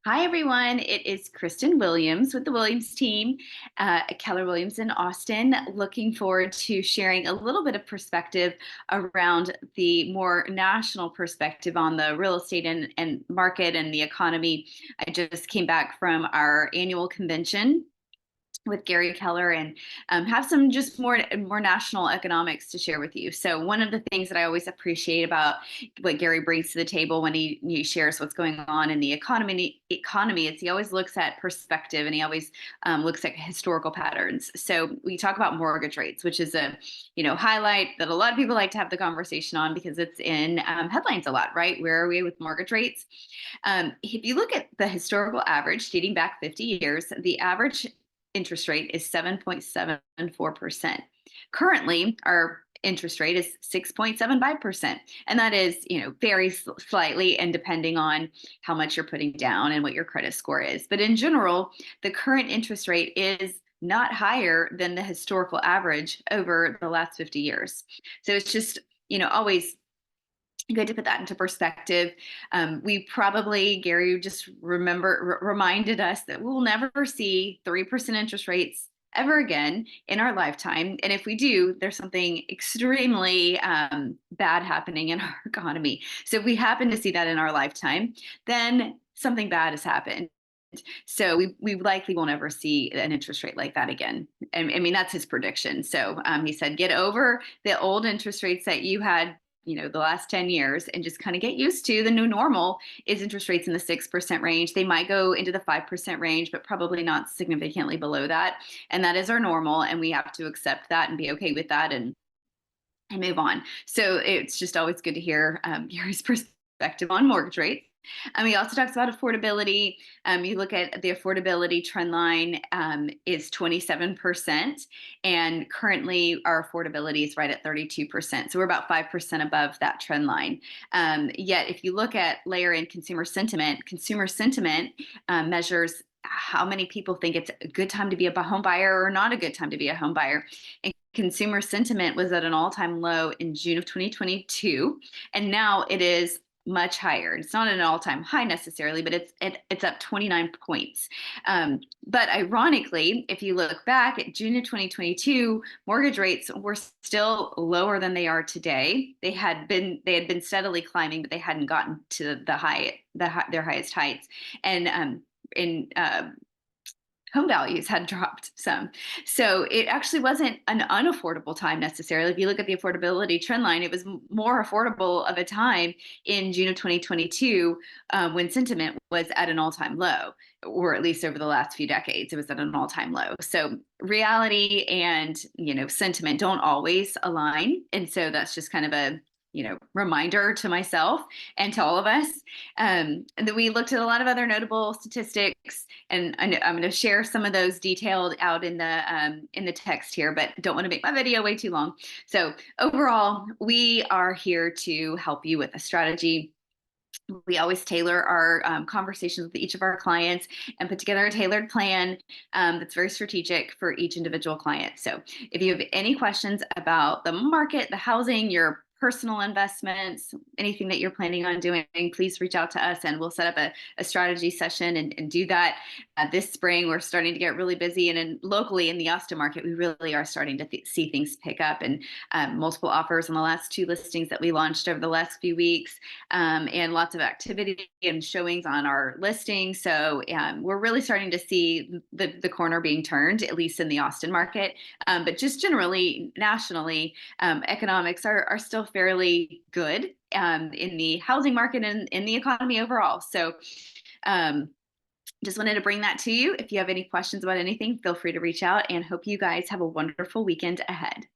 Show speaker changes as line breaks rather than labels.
Hi, everyone. It is Kristen Williams with the Williams team at Keller Williams in Austin. Looking forward to sharing a little bit of perspective around the more national perspective on the real estate and market and the economy. I just came back from our annual convention with Gary Keller and have some just more national economics to share with you. So one of the things that I always appreciate about what Gary brings to the table when he shares what's going on in the economy is he always looks at perspective, and he always looks at historical patterns. So we talk about mortgage rates, which is a highlight that a lot of people like to have the conversation on because it's in headlines a lot, right? Where are we with mortgage rates? If you look at the historical average dating back 50 years, the average interest rate is 7.74%. Currently, our interest rate is 6.75%. And that is, varies slightly and depending on how much you're putting down and what your credit score is. But in general, the current interest rate is not higher than the historical average over the last 50 years. So it's just, always good to put that into perspective. Gary just reminded us that we'll never see 3% interest rates ever again in our lifetime. And if we do, there's something extremely bad happening in our economy. So if we happen to see that in our lifetime, then something bad has happened. So we likely won't ever see an interest rate like that again. I mean, that's his prediction. So he said, get over the old interest rates that you had the last 10 years and just kind of get used to the new normal is interest rates in the 6% range. They might go into the 5% range, but probably not significantly below that. And that is our normal. And we have to accept that and be okay with that and move on. So it's just always good to hear Gary's perspective on mortgage rates. He also talks about affordability. You look at the affordability trend line is 27%, and currently our affordability is right at 32%. So we're about 5% above that trend line. Yet, if you layer in consumer sentiment measures how many people think it's a good time to be a home buyer or not a good time to be a home buyer. And consumer sentiment was at an all-time low in June of 2022, and now it is much higher. It's not an all-time high necessarily, but it's up 29 points. But ironically, if you look back at June of 2022, mortgage rates were still lower than they are today. They had been steadily climbing, but they hadn't gotten to their highest heights. And home values had dropped some. So it actually wasn't an unaffordable time necessarily. If you look at the affordability trend line, it was more affordable of a time in June of 2022 when sentiment was at an all-time low, or at least over the last few decades, it was at an all-time low. So reality and, sentiment don't always align. And so that's just kind of a reminder to myself and to all of us. And then we looked at a lot of other notable statistics, and I'm going to share some of those detailed out in the text here, but don't want to make my video way too long. So overall, we are here to help you with a strategy. We always tailor our conversations with each of our clients and put together a tailored plan that's very strategic for each individual client. So if you have any questions about the market, the housing, your personal investments, anything that you're planning on doing, please reach out to us and we'll set up a strategy session and do that. This spring, we're starting to get really busy, and locally in the Austin market, we really are starting to see things pick up, and multiple offers on the last 2 listings that we launched over the last few weeks, and lots of activity and showings on our listing. So we're really starting to see the corner being turned, at least in the Austin market. But just generally, nationally, economics are still fairly good in the housing market and in the economy overall. So just wanted to bring that to you. If you have any questions about anything, feel free to reach out, and hope you guys have a wonderful weekend ahead.